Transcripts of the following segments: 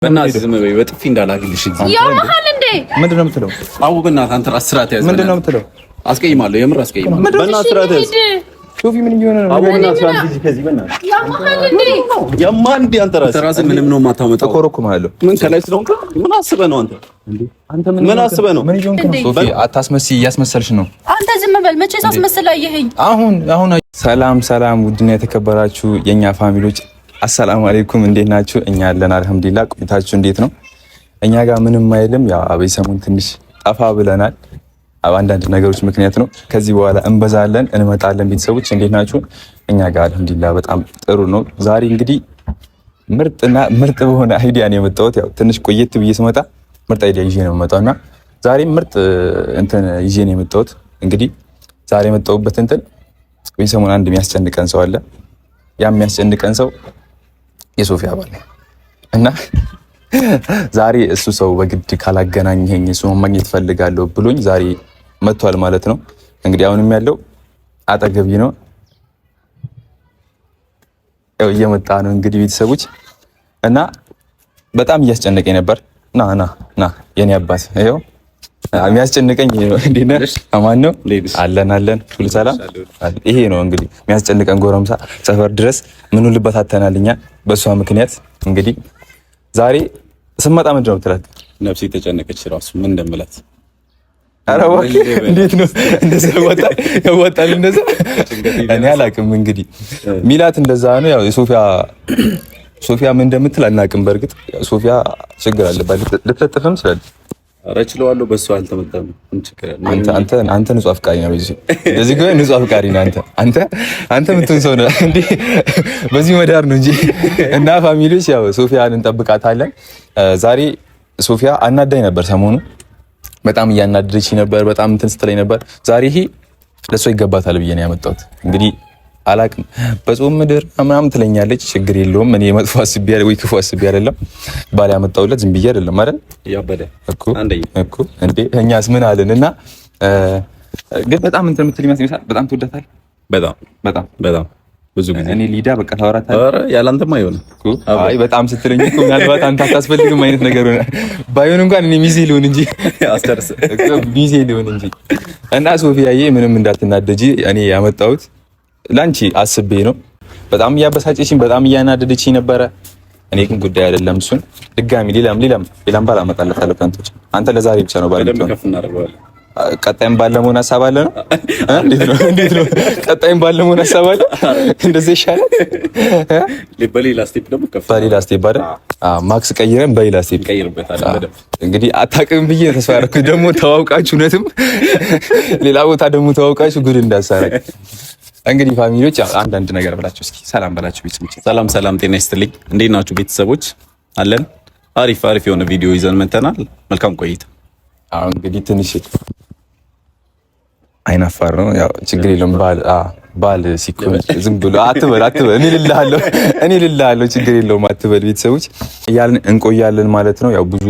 በእናትህ ዝም በይ። በጥፊ እንዳላግልሽ እዚህ ያማሃል እንዴ? ምንድነው የምትለው? አው በእናትህ አንተ ራስህ ስርዓት ያዝ። ምንድነው የምትለው? አስቀይማለሁ፣ የምር አስቀይማለሁ። በእናትህ ስርዓት ያዝ። ሶፊ ምን እየሆነ ነው? አው በእናትህ አንተ እዚህ ከዚህ በእናትህ ያማሃል እንዴ? ያማን እንዴ? አንተ ራስህ ምንም ነው የማታመጣው። ተኮረኩማለሁ። ምን ከላይ ስለሆንክ ምን አስበህ ነው አንተ? አንተ ምን አስበህ ነው? ምን እየሆንክ ነው? ሶፊ አታስመስይ፣ እያስመሰልሽ ነው። አንተ ዝም በል። መቼ ሳስመስል አየኸኝ? አሁን ሰላም ውድና የተከበራችሁ የኛ ፋሚሊዎች አሰላሙ አለይኩም፣ እንዴት ናችሁ? እኛ አለን አልሐምዱሊላህ። ቆይታችሁ እንዴት ነው? እኛ ጋር ምንም አይልም። ያው አበይ ሰሞን ትንሽ ጠፋ ብለናል። አንዳንድ ነገሮች ምክንያት ነው። ከዚህ በኋላ እንበዛለን እንመጣለን። ቤተሰቦች እንዴት ናችሁ? እኛ ጋር አልሐምዱሊላህ በጣም ጥሩ ነው። ዛሬ እንግዲህ ምርጥ በሆነ አይዲያ ነው የመጣሁት። ያው ትንሽ ቆየት ብዬ ስመጣ ምርጥ አይዲያ ይዤ ነው የመጣውና ዛሬ ምርጥ እንትን ይዤ ነው የመጣሁት። እንግዲህ ዛሬ የመጣሁበት እንትን ወይ ሰሞን አንድ የሚያስጨንቀን ሰው አለ። ያ የሚያስጨንቀን ሰው የሶፊያ ባል እና ዛሬ እሱ ሰው በግድ ካላገናኘኝ እሱ ማግኘት ፈልጋለሁ ብሎኝ ዛሬ መጥቷል ማለት ነው። እንግዲህ አሁንም ያለው አጠገቢ ነው፣ ያው እየመጣ ነው እንግዲህ ቤተሰቦች እና በጣም እያስጨነቀኝ ነበር። ና የኔ አባት ይኸው የሚያስጨንቀኝ እንዴት ነህ? አማን ነው አለን ሁሉ ሰላም። ይሄ ነው እንግዲህ የሚያስጨንቀን ጎረምሳ ሰፈር ድረስ ምን ልበታተናል እኛ በሷ ምክንያት። እንግዲህ ዛሬ ስመጣ ምንድነው የምትላት? ነፍሴ ተጨነቀች ራሱ ምን እንደምላት። ኧረ እባክህ እንዴት ነው እንደዛ ያወጣል እንደዛ? እኔ አላውቅም። እንግዲህ ሚላት እንደዛ ነው። ያው ሶፊያ ምን እንደምትል አናውቅም። በእርግጥ ሶፊያ ችግር አለባት ልትለጥፍም ስላለ አረችለዋለሁ በሷ አልተመጣም። አንተ ንጹህ አፍቃሪ ነው። እዚህ ጋር ንጹህ አፍቃሪ ነው። አንተ ምትሆን ሰው ነው እንዴ? በዚህ መዳር ነው እንጂ እና ፋሚሊዎች ያው ሶፊያን እንጠብቃታለን። ዛሬ ሶፊያ አናዳኝ ነበር ሰሞኑ፣ በጣም እያናደደች ነበር፣ በጣም እንትን ስትለኝ ነበር። ዛሬ ይሄ ለሷ ይገባታል ብዬ ነው ያመጣሁት። እንግዲህ አላቅም በጾም ምድር ምናምን ትለኛለች። ችግር የለውም። እኔ መጥፎ አስቤ ወይ ክፉ አስቤ አይደለም። ባል ያመጣውለት ዝም ብዬ አይደለም አይደል? ያበደ እኮ እንዴ እኛስ ምን አለን? እና ግን በጣም እንትን የምትል ይመስላል። በጣም ትወዳታለህ? በጣም ብዙ ጊዜ እኔ ሊዳ በቃ ታወራታለህ። ኧረ ያላንተማ አይሆንም እኮ። አይ በጣም ስትለኝ እኮ ምናልባት አንተ አታስፈልግም አይነት ነገር ሆነ ባይሆን እንኳን እኔ ሚዜ ልሆን እንጂ አስተርስ እኮ ሚዜ ልሆን እንጂ። እና ሶፊያዬ ምንም እንዳትናደጂ እኔ ያመጣሁት ላንቺ አስቤ ነው። በጣም እያበሳጨሽኝ፣ በጣም እያናደደችኝ ነበረ። እኔ ግን ጉዳይ አይደለም እሱን ድጋሚ ሌላም ባል አመጣለታለሁ። ከንቶች አንተ ለዛሬ ብቻ ነው ባል ነው። ቀጣይም ባለመሆን ሀሳብ አለ ነው። እንዴት ነው? ቀጣይም ባለመሆን ሀሳብ አለ። እንደዚህ ይሻላል። በሌላ ስቴፕ አይደል? ማክስ ቀይረን በሌላ ስቴፕ ቀይርበታል። እንግዲህ አታውቅም ብዬ ተስፋ ያደረኩት ደግሞ ተዋውቃችሁ፣ እውነትም ሌላ ቦታ ደግሞ ተዋውቃችሁ ጉድ እንዳሳረግ። እንግዲህ ፋሚሊዎች አንዳንድ ነገር ብላችሁ እስኪ ሰላም በላችሁ ቤተሰቦች። ሰላም ጤና ይስጥልኝ። እንዴት ናችሁ ቤተሰቦች? አለን አሪፍ የሆነ ቪዲዮ ይዘን መተናል። መልካም ቆይታ። አሁን እንግዲህ ትንሽ አይናፋር ነው፣ ያው ችግር የለውም። ባል ሲኮን ዝም ብሎ አትበል። እኔ ልልሃለሁ ችግር የለውም አትበል። ቤተሰቦች እያልን እንቆያለን ማለት ነው። ያው ብዙ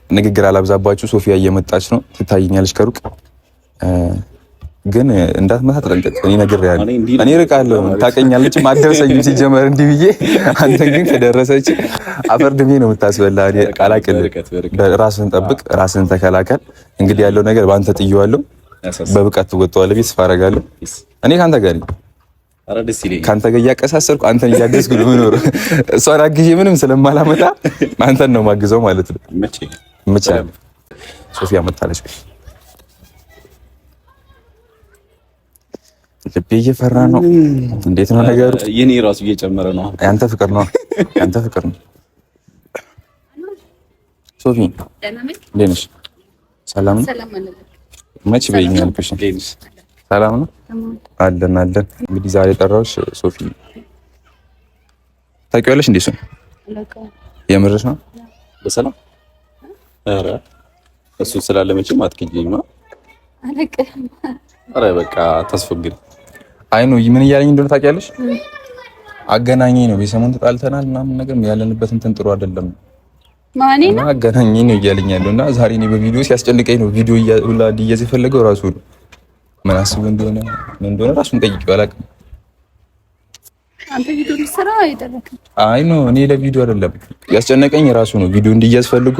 ንግግር አላብዛባችሁ። ሶፊያ እየመጣች ነው፣ ትታየኛለች ከሩቅ ግን እንዳትመታ ተጠንቀቅ። እኔ ነግሬሃለሁ። እኔ እርቃለሁ። ታውቀኛለች። ማደረሰኝም ሲጀመር እንዲህ ብዬ አንተ ግን ከደረሰች አፈር ድሜ ነው የምታስበላ። እኔ ቃላቅል ራስህን ጠብቅ፣ ራስህን ተከላከል። እንግዲህ ያለው ነገር በአንተ ጥዬዋለሁ። በብቃት ትወጣዋለህ ብዬ ተስፋ አደርጋለሁ። እኔ ካንተ ጋር ነኝ። ካንተ ጋር እያቀሳሰርኩ አንተን እያገዝኩ ነው የምኖረው። እሷን አግዤ ምንም ስለማላመጣ አንተን ነው ማግዘው ማለት ነው። መቼ ሶፊያ መጣለች። ልቤ እየፈራ ነው። እንዴት ነው ነገሩ? የኔ ራሱ እየጨመረ ነው። ያንተ ፍቅር ነው። ሶፊ እንዴት ነሽ? ሰላም ነው? መች በይኝ አልኩሽ። ሰላም ነው አለን። እንግዲህ ዛሬ ጠራሁሽ ሶፊ፣ ታውቂዋለሽ እንዴ? እሱን የምርሽ ነው? በሰላም ኧረ እሱ ስላለ መቼም አትክጂኝማ። ኧረ በቃ ታስፈግድ። አይ ነው ምን እያለኝ እንደሆነ ታውቂያለሽ? አገናኘኝ ነው። በሰሞን ተጣልተናል ምናምን ነገር ያለንበት እንትን ጥሩ አይደለም። ማን ነው አገናኘኝ ነው እያለኝ ያለው እና ዛሬ እኔ በቪዲዮ ሲያስጨንቀኝ ነው ቪዲዮ ሁላ እንዲያዝ የፈለገው ራሱ ነው። ምን አስቡ እንደሆነ ራሱን ጠይቄው አላውቅም። አንተ ቪዲዮ ልትሰራ አይደረክም። አይ ኖ እኔ ለቪዲዮ አይደለም ያስጨነቀኝ ራሱ ነው። ቪዲዮ እንዲያስፈልጎ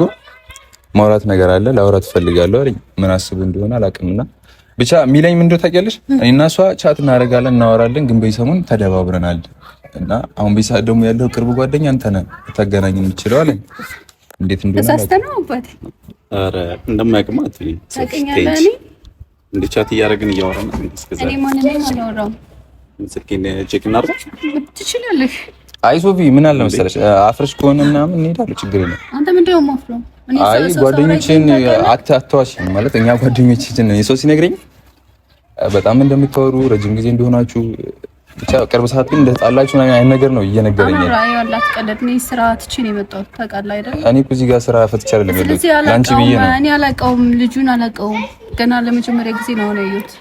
ማውራት ነገር አለ ላውራት ፈልጋለሁ አይደል? ምን አስብ እንደሆነ አላውቅምና ብቻ ሚለኝ ምን እንደው ታውቂያለሽ፣ እኔና እሷ ቻት እናደርጋለን እናወራለን፣ ግን በሰሞን ተደባብረናል እና አሁን በሰዓት ደግሞ ያለው ቅርብ ጓደኛ አንተ ነህ ታገናኝ የምትችለው አለኝ። እንዴት እንደሆነ ተሳስተነው አባቴ። ኧረ እንደማያውቅማት ታውቂኛለህ። እንደ ቻት እያደረግን እያወራን እስከዛ እኔ ማንንም አላወራም። ስልኬን ቼክ እናድርግ ትችላለህ። አይ ሶፊ ምን አለ መሰለሽ አፍርሽ ከሆነ ምናምን እንሄዳለን፣ ችግር የለም። አንተ ምንድን ነው የማፍረው? አይ ጓደኞቼን አትዋሽ ማለት እኛ ጓደኞቼን ሰው ሲነግረኝ በጣም እንደምታወሩ ረጅም ጊዜ እንደሆናችሁ ብቻ ቅርብ ሰዓት ግን እንደጣላችሁ አይነት ነገር ነው እየነገረኝ ያለው። አይ ያላት ቀደት ነው ስራ ትቼ ነው የመጣሁት ታውቃለህ አይደል? እኔ እኮ እዚህ ጋር ስራ ፈትቼ አይደለም ያለሁት ላንቺ ብዬ ነው። እኔ አላውቀውም፣ ልጁን አላውቀውም። ገና ለመጀመሪያ ጊዜ ነው ያየሁት።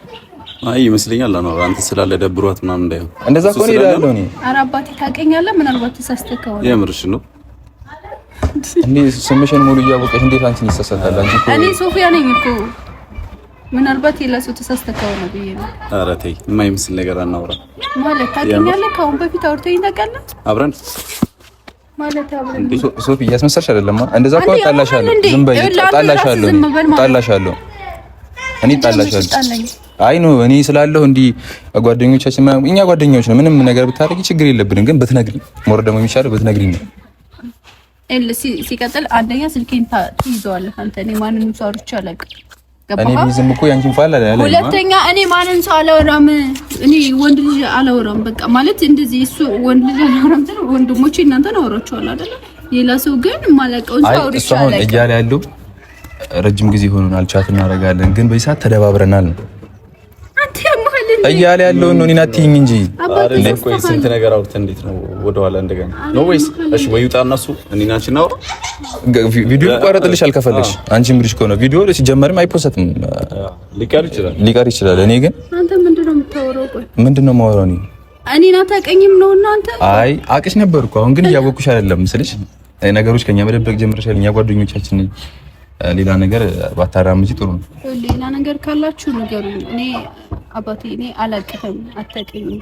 አይ ይመስለኛል አኖር አንተ ስላለ ደብሯት ምናምን እንዳይሆን እንደዛ ከሆነ እሄዳለሁ እኔ። ኧረ አባቴ ታውቀኛለህ፣ ምናልባት ተሳስተህ ከሆነ የምርሽ ነው እንዴ? ስምሽን ሙሉ እያወቀሽ እንዴት አንቺን ይሳሳታል? አንቺ እኔ ሶፊያ ነኝ እኮ ምናልባት የለሰው ተሳስተህ ከሆነ ብዬ ነው። ኧረ ተይ የማይመስል ነገር አናውራ ማለት ታውቀኛለህ። ከአሁን በፊት አውርተኸኝ ታውቃለህ? አብረን ማለት አብረን ሶፊ እያስመሰልሽ አይደለም። እንደዛ ከሆነ ጣላሻለሁ። ዝም በይ ጣላሻለሁ። እኔ ጣላሻለሁ። አይ ኖ እኔ ስላለሁ እንዲህ ጓደኞቻችን እኛ ጓደኞች ነው። ምንም ነገር ብታረጊ ችግር የለብንም፣ ግን ብትነግሪኝ ሞር ደግሞ የሚሻለው ብትነግሪኝ ነው። ሲቀጥል አንደኛ ስልኬን ትይዘዋለህ አንተ። እኔ ማንንም ሰው አውርቼ አላውቅም። እኔ ቢዝም እኮ ያንቺን ፋል አለ ያለ። ሁለተኛ እኔ ማንንም ሰው አላወራም። እኔ ወንድ ልጅ አላወራም። በቃ ማለት እንደዚህ እሱ ወንድ ልጅ አላወራም። ወንድሞቼ እናንተን አወራቸዋለሁ አይደል? ሌላ ሰው ግን ማለቀውን ሰው አውርቼ አላውቅም። እያለ ያለው ረጅም ጊዜ ሆኖናል፣ ቻት እናደርጋለን፣ ግን በዚህ ሰዓት ተደባብረናል ነው እያለ ያለው ነው። እኔና አትይኝ እንጂ አይደል? ቆይ ስንት ነገር አውርተን እንዴት ነው ወደኋላ እንደገና ነው ወይስ? እሺ ወይ ውጣ እና እሱ እኔና አንቺ ነው ቪዲዮ ይቋረጥልሽ አልከፈለሽ አንቺ ምርሽ ከሆነ ቪዲዮ ሲጀመርም አይፖስትም፣ ሊቀር ይችላል። እኔ ግን አንተ ምንድነው የምታወራው? ቆይ ምንድነው የማወራው? እኔና ታውቀኝም ነው እናንተ? አይ አውቅሽ ነበርኩ። አሁን ግን እያወቅኩሽ አይደለም ስልሽ ነገሮች ከኛ መደበቅ ጀምረሻል። እኛ ጓደኞቻችን ሌላ ነገር ባታራምጂ ጥሩ ነው። ሌላ ነገር ካላችሁ ንገሩኝ። እኔ አባቴ እኔ አላውቅም፣ አታውቅኝም።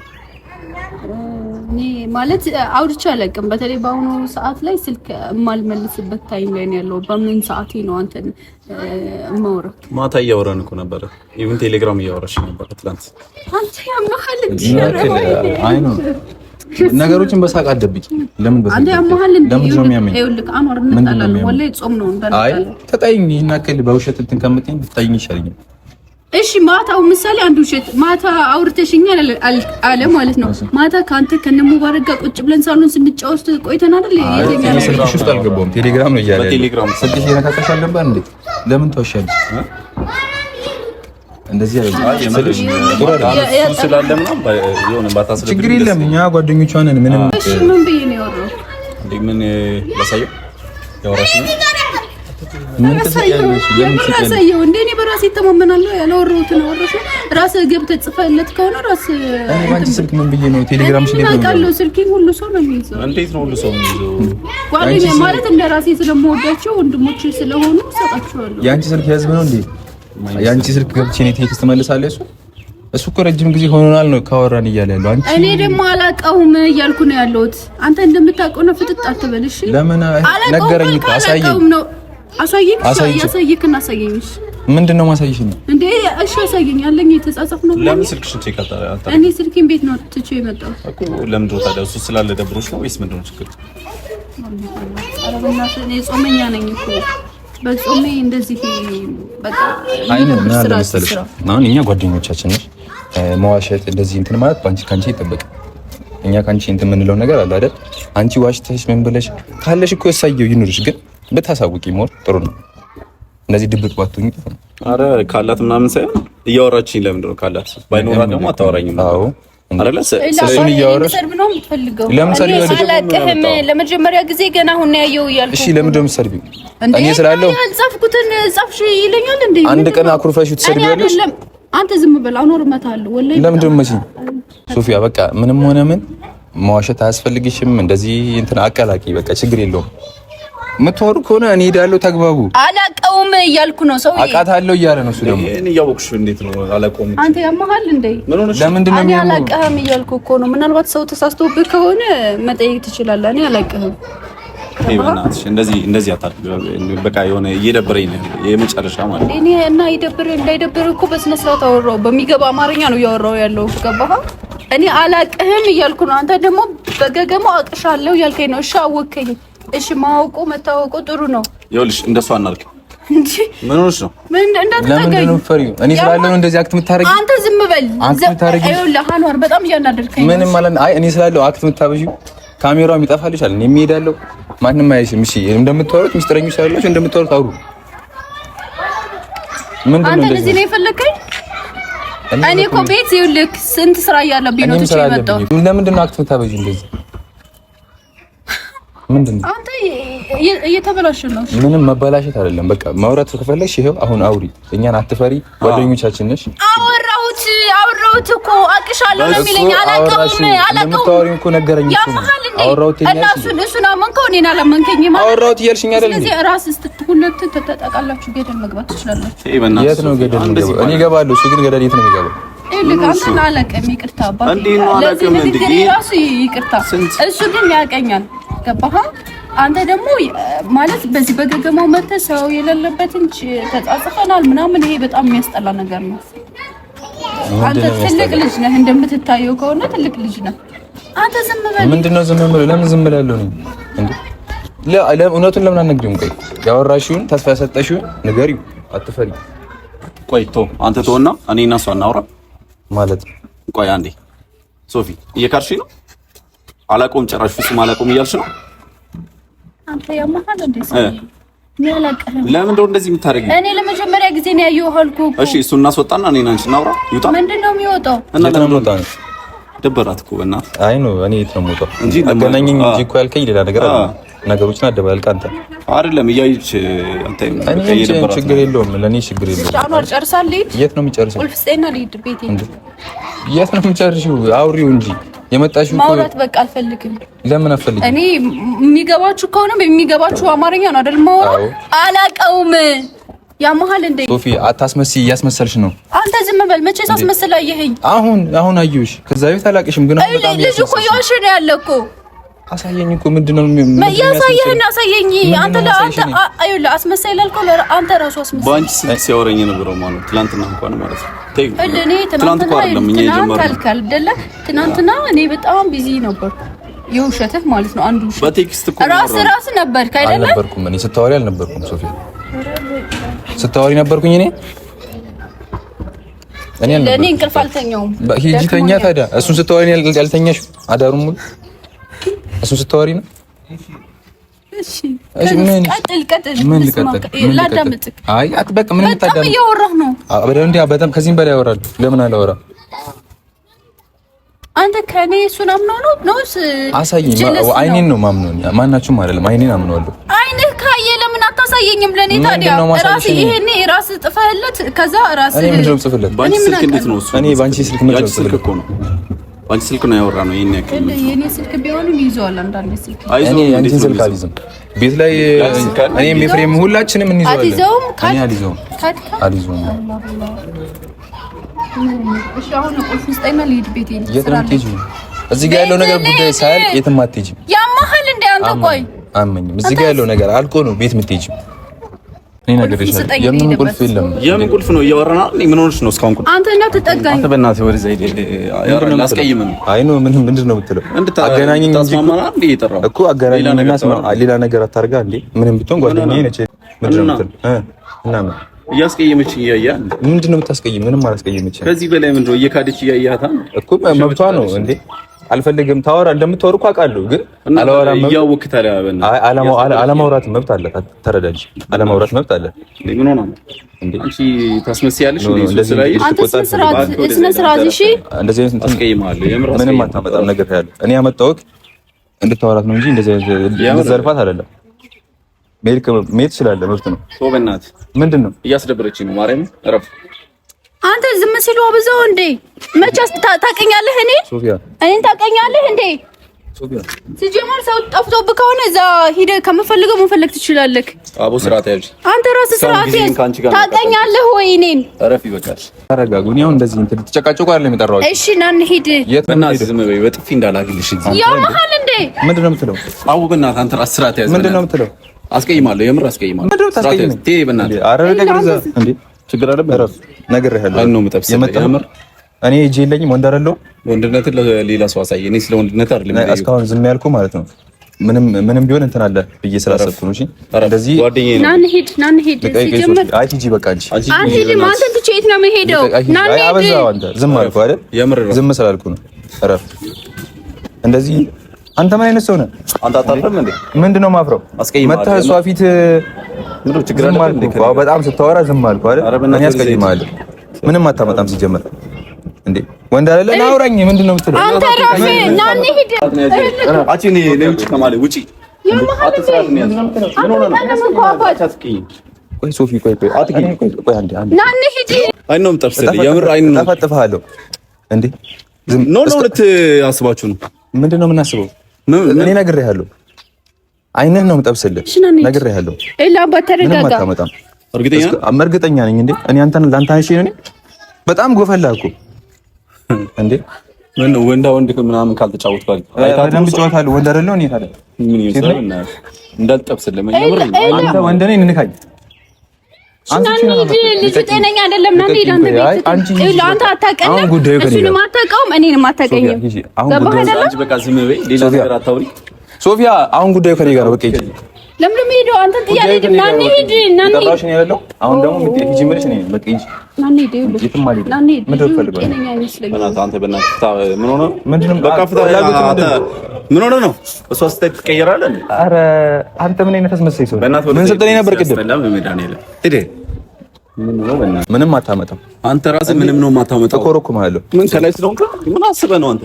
እኔ ማለት አውርቼ አላውቅም። በተለይ በአሁኑ ሰዓት ላይ ስልክ የማልመልስበት ታይም ላይ ነው ያለው። በምን ሰዓቴ ነው አንተን የማወራው? ማታ እያወራን እኮ ነበረ። ኢቭን ቴሌግራም እያወራሽ ነበር ትላንት። አንተ ያመሃል እንዴ? አይ ነው ነገሮችን በሳቅ አደብቂ። ለምን በሳቅ አንተ ያመሃል እንዴ? ለምን ነው የሚያመኝ? ይኸውልህ አኗር እንጣላለን። ወላሂ ጾም ነው እንዳልጣላ። አይ ተጣይኝ ይናከል በውሸት እንትን ከምትኝ ብታይኝ ይሻለኛል። እሺ ማታው ምሳሌ አንዱ ውሸት ማታ አውርተሽኛል አለ ማለት ነው። ማታ ካንተ ከነሙባረክ ጋር ቁጭ ብለን ሳሎን ስንጫወት ቆይተን አይደል? የትኛው ስልክሽ ውስጥ አልገባም። ቴሌግራም ነው እያለ በቴሌግራም ስልክሽ የነካካሽ አለበት እንዴ? ለምን ተወሻለሽ? እንደዚህ አይደለም ስላለ ምናምን የሆነ ባታስረዳ ችግር የለም። እኛ ጓደኞቿ ነን። ምንም እሺ ምን ብዬ ነው ያወራው? እንዴ ምን ላሳየው? ያወራሽ ነው ምን ተሰያለሽ? ለምን ተሰያየው? እንዴ እኔ በራሴ ተማመናለሁ። ያላወራሁትን አወራሽ። ራስህ ገብተህ ጽፈህለት ከሆነ ራስህ እኔ ባንቺ ስልክ ምን ብዬ ነው ቴሌግራም ሽሌ ነው ያለው? ስልኬን ሁሉ ሰው ነው የሚይዘው። እንዴት ነው ሁሉ ሰው የሚይዘው? ጓደኛ ማለት እንደ ራሴ ስለምወዳቸው ወንድሞቼ ስለሆኑ ሰጣቸዋለሁ። ያንቺ ስልክ ያዝብ ነው እንዴ? ያንቺ ስልክ ገብቼ እኔ ቴክስት መልሳለሁ። እሱ እኮ ረጅም ጊዜ ሆኖናል ነው ካወራን እያለ ያለው። አንቺ እኔ ደግሞ አላውቀውም እያልኩ ነው ያለሁት። አንተ እንደምታውቀው ነው ፍጥጥ አትበልሽ። ለምን ነገረኝ እኮ አሳየኝ ነው አሳየኝ ያሳየክና አሳየኝሽ። ምንድነው ማሳየሽ ነው እንዴ? እሺ አሳየኝ አለኝ። የተጻጻፍ ነው። ለምን ስልክሽን ቼክ አታረጋግጥ? እኔ ስልኬን ቤት ነው ትቼ የመጣው እኮ። ለምን ነው ታዲያ? እሱ ስላለ ደብሮሽ ነው ወይስ ምንድነው ችግር? ኧረ በእናትህ እኔ ጾመኛ ነኝ እኮ በጾሜ እንደዚህ በቃ አይነ ምን አለ መሰለሽ፣ አሁን እኛ ጓደኞቻችን ነሽ። መዋሸት እንደዚህ እንትን ማለት ባንቺ ካንቺ ይጠበቅ። እኛ ካንቺ እንትን የምንለው ነገር አለ አይደል? አንቺ ዋሽተሽ ምን ብለሽ ካለሽ እኮ እሳየው ይኑርሽ፣ ግን ብታሳውቂ ሞር ጥሩ ነው። እንደዚህ ድብቅ ባትሆኚ ጥሩ ነው። አረ ካላት ምናምን ሳይሆን እያወራችኝ ለምንድን ነው? ካላት ባይኖራ ደግሞ አታወራኝም። አዎ አረለ ስለሱን እያወራሽ ነው የምትፈልገው? ለምሳሌ አላውቅህም፣ ለመጀመሪያ ጊዜ ገና አሁን ነው ያየው እያልኩ። እሺ ለምንድን ነው የምትሰድቢው? እኔ ስላለው ያልጻፍኩትን ጻፍሽ ይለኛል እንዴ? አንድ ቀን አኩርፈሽ ትሰድቢያለሽ። አንተ ዝም በል አኖርመታለሁ። ወላሂ ለምንድን ነው የምትመጪው? ሶፊያ በቃ ምንም ሆነ ምን መዋሸት አያስፈልግሽም። እንደዚህ እንትን አቀላቂ በቃ ችግር የለውም። የምትወሩ ከሆነ እኔ ሄዳለሁ። ተግባቡ። አላቀውም እያልኩ ነው። ሰው አውቃታለሁ እያለ ነው እሱ ደግሞ። እኔ እያወቅሽ እንዴት ነው አላቀውም? አንተ ያመሃል እንዴ? ለምንድን ነው የሚያመው? እኔ አላቀህም እያልኩ እኮ ነው። ምናልባት ሰው ተሳስቶብህ ከሆነ መጠየቅ ትችላለህ። እኔ አላቀህም። ይበናትሽ እንደዚህ አታድርግ። በቃ የሆነ እየደበረኝ ነው የመጨረሻ ማለት እኔ እና እንዳይደብር እኮ በስነ ስርዓት አወራው። በሚገባ አማርኛ ነው እያወራው ያለው። ገባህ? እኔ አላቅህም እያልኩ ነው። አንተ ደግሞ በገገማው አቅሻለሁ እያልከኝ ነው። እሺ አወከኝ። እሺ ማወቁ መታወቁ ጥሩ ነው። ይኸውልሽ እንደሱ አናልክ እንጂ ምን ሆነሽ ነው? ለምንድን ነው ፈሪው? እኔ ስላለ ነው እንደዚህ አክት የምታረጊው? አንተ ዝም በል። ይኸውልህ አንዋር በጣም እያናደርከኝ ነው። ምንም ማለት አይ እኔ ስላለው አክት የምታበዢው ካሜራው ይጠፋልሻል። እኔ የምሄዳለሁ ማንንም አይሽም። እሺ እንደምታወሩት ሚስጥረኞች ሳይላችሁ እንደምታወሩት አውሩ። ምንድነው አንተ እንደዚህ ነው የፈለከኝ? እኔ እኮ ቤት ይኸውልህ ስንት ስራ እያለብኝ ነው ትቼ የመጣው። ለምንድን ነው አክት የምታበዢው እንደዚህ? ምንድነው አንተ እየተበላሽ ነው? ምንም መበላሸት አይደለም። በቃ ማውራት ከፈለግሽ ይሄው አሁን አውሪ። እኛን አትፈሪ፣ ጓደኞቻችን ነሽ። አወራሁት እኮ አቅሻለሁ ነው የሚለኝ። አላውቀውም እኮ ነገረኝ እኮ አወራሁት። እሱን አመንከው እኔን አላመንከኝም ማለት አወራሁት እያልሽኝ አይደል? ስለዚህ ራስህ ስትሁለት ተጠቃላችሁ ገደል መግባት ትችላላችሁ። የት ነው ገደል የሚገባው? እኔ እገባለሁ፣ እሱ ግን ገደል የት ነው የሚገባው? ይልቅ አንተን አላውቅም። ይቅርታ አባቴ፣ ለዚህ ንግግር ራሱ ይቅርታ። እሱ ግን ያውቀኛል። ገባህ? አንተ ደግሞ ማለት በዚህ በገገማው መተህ ሰው የሌለበትን ተጻጽፈናል ምናምን፣ ይሄ በጣም የሚያስጠላ ነገር ነው። አንተ ትልቅ ልጅ ነህ፣ እንደምትታየው ከሆነ ትልቅ ልጅ ነህ። አንተ ዝም በል። ምንድነው ዝም በል? ለምን ዝም እላለሁ ነው እንዴ? እውነቱን ለምን አትነግሪውም? ቆይ ያወራሽውን ተስፋ ያሰጠሽውን ንገሪው፣ አትፈሪ። ቆይ አንተ ተወና እኔ እና እሷ እናውራ ማለት። ቆይ አንዴ ሶፊ፣ እየካድሽ ነው። አላውቀውም፣ ጭራሽ ፍጹም አላውቀውም እያልሽ ነው። አንተ ያማሃል እንዴ? ለምን እንደው እንደዚህ የምታደርጊው? እኔ ለመጀመሪያ ጊዜ ነው ያየው አልኩ እኮ። እሺ እሱን እናስወጣና እኔ እና አንቺ እናውራ። ይውጣ። ምንድነው የሚወጣው? እና ለምን ደበራት እኮ በእናትህ። አይ ነው እኔ የት ነው የምወጣው? አገናኘኝ እንጂ እኮ ያልከኝ ሌላ ነገር አለ። ነገሮችን አደባልቅ አንተ አይደለም እያየች አንተ የደበራት ችግር የለውም። ለኔ ችግር የለውም። ጫኗር ጨርሳለህ። የት ነው የሚጨርሰው? ቁልፍ ስጤና ልሂድ ቤቴ። የት ነው የሚጨርሺው? አውሪው እንጂ የመጣሽው ማውራት በቃ አልፈልግም። ለምን አልፈልግም? እኔ የሚገባችሁ ከሆነ በሚገባችሁ አማርኛ ነው አይደል ማውራት። አላውቀውም። ያመሃል እንዴ? ሶፊ አታስመስይ፣ እያስመሰልሽ ነው። አንተ ዝም በል። መቼ ሳስመስል አየኸኝ? አሁን አየሁሽ። ከዛ ቤት አላቅሽም፣ ግን አሁን በጣም ልጅ እኮ ያልሽ ነው ያለ እኮ። አሳየኝ እኮ ምንድነው ያሳየኝ? አሳየኝ። አንተ ለአንተ አይውላ አስመሳይ ላልከው አንተ ራሱ አስመሳይ። ባንቺ ስልክ ሲያወራኝ የነበረው ማለት ትናንትና እንኳን ማለት ነው። እኔ ትናንትና እኔ በጣም ቢዚ ነበርኩ። የውሸትህ ማለት ነው። አንዱ ውሸት በቴክስት እኮ ራስ ነበርክ አይደለ? አልነበርኩም። እኔ ስታወሪ አልነበርኩም ሶፊ። ስታወሪ ነበርኩኝ እኔ ለኔ እንቅልፍ አልተኛውም። ሂጂ ተኛ ታዲያ። እሱን ስታወሪ ያልተኛሽ አዳሩን ሙሉ እሱን ስታወሪ ነው። እሺ ምን ልቀጥል? ላዳምጥክ። አይ አትበቃ። ምን ልታዳምጥ? በጣም እያወራህ ነው። በጣም ከዚህም በላይ አወራለሁ። ለምን አላወራም? አንተ ከኔ እሱን አምነው ነውስ? አሳየኝ። አይኔን ነው ማምነው። ማናችሁም አይደለም። አይኔን አምነዋለሁ። አይንህ ካየ ለምን አታሳየኝም? ለኔ ታዲያ ራስህ ይሄኔ ራስህ ጥፈህለት ከዛ ራስህ እኔ ምንድነው ጽፍለት? ባንቺ ስልክ እንዴት ነው እሱ? እኔ ባንቺ ስልክ ምንድነው ጽፍለት እኮ ነው። ባንቺ ስልክ ነው ያወራነው። ይሄን ያክል የኔ ስልክ ቢሆንም ይዘዋል። አንዳንድ ስልክ እኔ አንቺን ስልክ አልይዝም። ቤት ላይ እኔም ኤፍሬም ሁላችንም እንይዘዋለን። እኔ አልይዘውም። እሺ አሁን ቁልፍ ስጠይና ልሂድ ቤቴ። የት ነው የምትሄጂው? እዚህ ጋር ያለው ነገር ጉዳይ ሳያልቅ የትም አትሄጂም። ያማሃል እንደ አንተ ቆይ አመኝም። እዚህ ጋር ያለው ነገር አልቆ ነው ቤት የምትሄጂው። እኔ ነገር ይሻላል። የምን ቁልፍ የለም። የምን ቁልፍ ነው እያወራና? ምን ሆነሽ ነው እስካሁን? ቁልፍ አንተ እና ተጠጋኝ። አንተ በእናትህ ወደ ዘይድ ላስቀይም ነው። አይ ነው ምንድን ነው የምትለው? አገናኝኝ እንጂ እኮ አገናኝኝ እና ሌላ ነገር አታርጋ እንዴ። ምንም ብትሆን ጓደኛዬ ነች። ምንድን ነው የምትለው? እና እያስቀየመችኝ እያያ ምንድን ነው የምታስቀይም? ምንም አላስቀየመችኝ። ከዚህ በላይ ምንድን ነው እየካደች እያያታ እኮ መብቷ ነው እንዴ። አልፈልግም ታወራ እንደምታወሩ እኮ አውቃለሁ፣ ግን አላወራም። እያወቅህ ታዲያ አለማውራት መብት አለ። ተረዳጅ። አለማውራት መብት አለ። ምን ሆነ እንዴ? አንቺ ታስመስያለሽ እንዴ? ስለዚህ አንተ ስነ ስርዓት እሺ። እንደዚህ አይነት አስቀይማለሁ። ምንም አታመጣም ነገር ያለው እኔ ያመጣሁት እንድታወራት ነው እንጂ እንደዚህ ዘርፋት አይደለም። ሜት ስላለ መብት ነው። ሶ በእናትህ ምንድን ነው እያስደበረችኝ ነው። ማርያም እረፍ። አንተ ዝም ሲሉ አብዛው እንዴ? መቼስ ታቀኛለህ? እኔን ታቀኛለህ እንዴ? ሲጀመር ሰው ጠፍቶብህ ከሆነ እዛ ሂደህ ከመፈልገው መፈለግ ትችላለህ። አቦ ስርዓት ያዥ። አንተ ራስህ ስርዓት ታውቀኛለህ ወይ? እኔን አረፍ ይበቃል። ተረጋጉ። እኔ አሁን እንደዚህ እንትን ተጨቃጨቁ አይደለም የጠራሁት። እሺ ና እንሂድ። የት በእናትህ ዝም በይ። በጥፊ እንዳላግልሽ እዚህ ያመሃል እንዴ? ምንድን ነው የምትለው? አቦ በእናትህ አንተ ራስህ ስርዓት ያዝ። ምንድን ነው የምትለው? አስቀይማለሁ፣ የምር አስቀይማለሁ። ምንድን ነው ታስቀይመኝ? ተይ በእናትህ። ኧረ ለገዛ እንዴ ችግር አለ። በረፍ ነግሬሃለሁ። አይ ነው የምጠብስህ የምር እኔ እጄ የለኝም። ወንድ አይደለሁም። ወንድነትን ለሌላ ሰው አሳየ። እኔ ስለ ወንድነት አይደለም እስካሁን ዝም ያልኩህ ማለት ነው። ምንም ቢሆን እንትን አለ ብዬ ስላሰብኩ ነው። እሺ እንደዚህ ና እንሂድ። ሲጀመር አይ ሂጂ በቃ እንጂ አንሂድም። አንተን ትቼ የት ነው የምሄደው? ና እንሂድ። አበዛው አንተ። ዝም አልኩህ አይደል? ዝም ስላልኩ ነው። እረፍ። እንደዚህ አንተ ምን አይነት ሰው ነህ? አንተ አታፍርም እንዴ? ምንድነው ማፍረው? መተህ እሷ ፊት ምንድነው ችግር አለ እንዴ? በጣም ስታወራ ዝም አልኩህ አይደል? እኔ አስቀይምሃለሁ። ምንም አታመጣም ሲጀመር እንዴ ወንድ አይደለ? ና አውራኝ። ምንድነው የምትለው? አንተ ራፍ ና እንሂድ። አቺ እኔ ውጪ ከማለት ውጪ ቆይ ሶፊ ቆይ አንዴ ና እንሂድ። አይ ነው የምጠብስልህ የምር አይ ነው ተፈጥፈሃለሁ እንዴ? ኖ ሁለት አስባችሁ ነው? ምንድነው የምናስበው? እኔ ነግሬሃለሁ። አይነህ ነው የምጠብስልህ። ነግሬሃለሁ። ኤላ ባተረጋጋ እርግጠኛ ነኝ እንዴ እኔ አንተን ላንተ አንሺ ነኝ። በጣም ጎፈላ እኮ እንዴ ምን ወንድ ምናምን ካልተጫወትኩ በደንብ ጨዋታለሁ። ወንድ አይደለሁ እኔ ታዲያ ምን ይመስላል? እና እንዳልጠብስልህ መጀመር አንተ ወንድ ነኝ እንካኝ። ልጁ ጤነኛ አይደለም። ና እንሂድ። አንተ ቤት አንተ አታውቅም፣ እሱንም አታውቀውም፣ እኔንም አታውቀኝም። አንቺ በቃ ዝም በይ፣ ሌላ ነገር አታውሪ። ሶፊያ አሁን ጉዳዩ ከኔ ጋር በቃ ይጂ። ለምን ሄዶ አንተ ጥያቄ ና እንሂድ። ጠራሽ ነው ያለው። አሁን ደግሞ ሂጂ ምንሽ ነው በቃ ይጂ። ና እንሂድ። የትም አልሄድም። ና እንሂድ። ምንድን ነው የምትፈልገው? ጤነኛ አይመስለኝም። አንተ በእናትህ ምን ሆነህ? ምንድን ነው በቃ ፍታ። ምን ሆነህ ነው? እሷ ስትሄድ ትቀየራለህ እንዴ? ኧረ አንተ ምን አይነት አስመሳይ ሰው ምን ስትለኝ ነበር ቅድም? ምንም አታመጣም አንተ ራስህ ምንም ነው የማታመጣው። ተኮረኩማለሁ። ምን ከላይ ስለሆንክ ምን አስበህ ነው አንተ?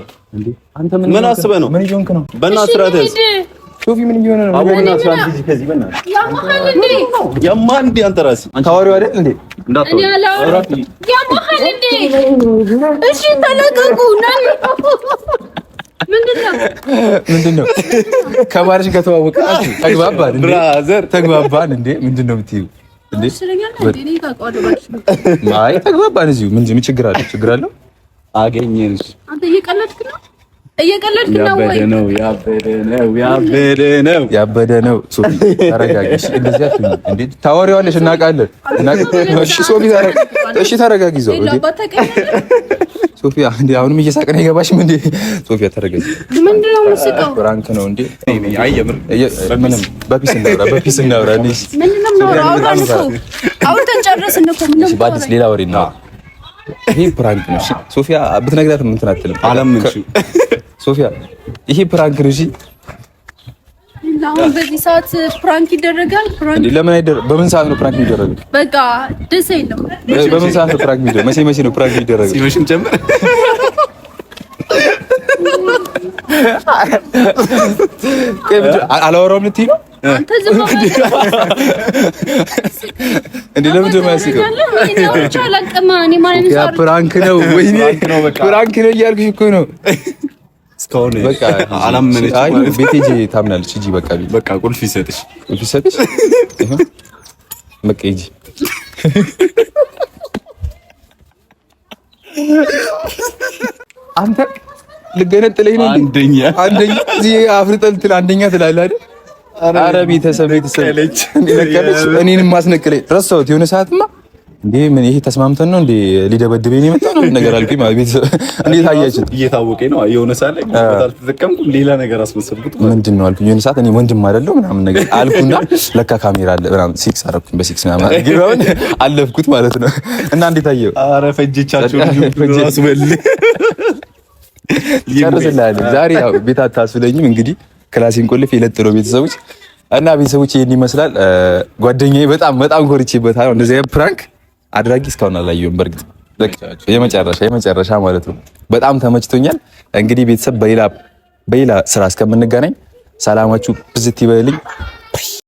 አንተ ምን አስበህ ነው? ምን ይሆንክ ነው? በእናትህ ስራተስ ሶፊ ምን ይሆነ ነው? በእናትህ አንተ ከዚህ በእናትህ ያማል እንዴ? አንተ ራስህ ታወሪው አይደል እንዴ? እኔ አላወራም። ያማል እንዴ? እሺ ተለቀቁ። ምንድነው ከባልሽ ከተዋወቅን ተግባባን እንዴ? ብራዘር ተግባባን እንዴ? ምንድነው የምትይው እንዴ? አይ ተግባባን እዚሁ። ምን ችግር አለ? ችግር አለው? አገኘንሽ። አንተ እየቀለድክ ነው ወይ? ያበደ ነው። ሶፊ ተረጋጊ። እንደዚህ አትሁን እንዴ? ታወሪዋለሽ፣ እናውቃለን። እሺ ሶፊ ተረጋጊ። ዘው እንዴ ሶፊያ እንዴ አሁንም እየሳቅን አይገባሽም እንዴ? ሶፊያ ተረጋጊ። ምንድነው የምትስቀው? ፍራንክ ነው እንዴ? አይ የምር ምንም በፒስ እናውራ እንዴ? ምንድነው ነው? አውርተን ጨረስን እኮ። ምንም በአዲስ ሌላ ወሬ ነው። ይሄ ፕራንክ ነው። እሺ ሶፊያ ብትነግራት ምን ትናትልም? አላመንሽም ሶፊያ ይሄ ፕራንክ ነው። እሺ አሁን በዚህ ሰዓት ፕራንክ ይደረጋል? ፕራንክ ለምን አይደረግ? በምን ሰዓት ነው ፕራንክ የሚደረገው? በቃ ደስ አይልም። በምን ሰዓት ነው ፕራንክ የሚደረገው? መቼ ነው ፕራንክ የሚደረገው? ሲመሽም ጀምር። አላወራውም ልትይ ነው? አንተ ዝም ብለህ እንዴ? ለምን ደማ ያስቀው? ፕራንክ ነው ወይኔ፣ ፕራንክ ነው እያልኩሽ እኮ ነው። እስካሁን በቃ አላመነች። አይ ቤቴ ታምናለች። ሂጂ በቃ ቁልፍ ይሰጥሽ። በቃ ሂጂ። አንተ ልገነጥለኝ ነው? አንደኛ እዚህ አፍርጠልትል አንደኛ ትላለህ አይደል? ኧረ ቤተሰብ እኔንም ማስነቅለኝ ረሳሁት። የሆነ ሰዓትማ እንዴ ምን ይሄ ተስማምተን ነው እንዴ ሊደበድበኝ የመጣው ነው ነገር አልኩኝ። ማለት ቤተሰብ እንዴት አያችሁት? እየታወቀኝ ነው። የሆነ ሰዓት ላይ አልተጠቀምኩም፣ ሌላ ነገር አስመሰልኩት። ምንድን ነው አልኩኝ። የሆነ ሰዓት እኔ ወንድም አይደለሁ ምናምን ነገር አልኩና ለካ ካሜራ አለ ምናምን ሲክስ አደረኩኝ። በሲክስ ምናምን ግባውን አለፍኩት ማለት ነው። እና እንዴት አየው? ኧረ ፈጅቻችሁ ራሱ በል ጨርስልሃል። ዛሬ ያው ቤት አታስብለኝም። እንግዲህ ክላሲን ቆልፍ የለጥለው ቤተሰቦች እና ቤተሰቦች ይሄን ይመስላል። ጓደኛዬ በጣም ኮርቼበታለሁ። እንደዚህ አይነት ፕራንክ አድራጊ እስካሁን አላየሁም። በእርግጥ የመጨረሻ ማለት ነው። በጣም ተመችቶኛል። እንግዲህ ቤተሰብ በሌላ ስራ እስከምንገናኝ ሰላማችሁ ብዝት ይበልልኝ።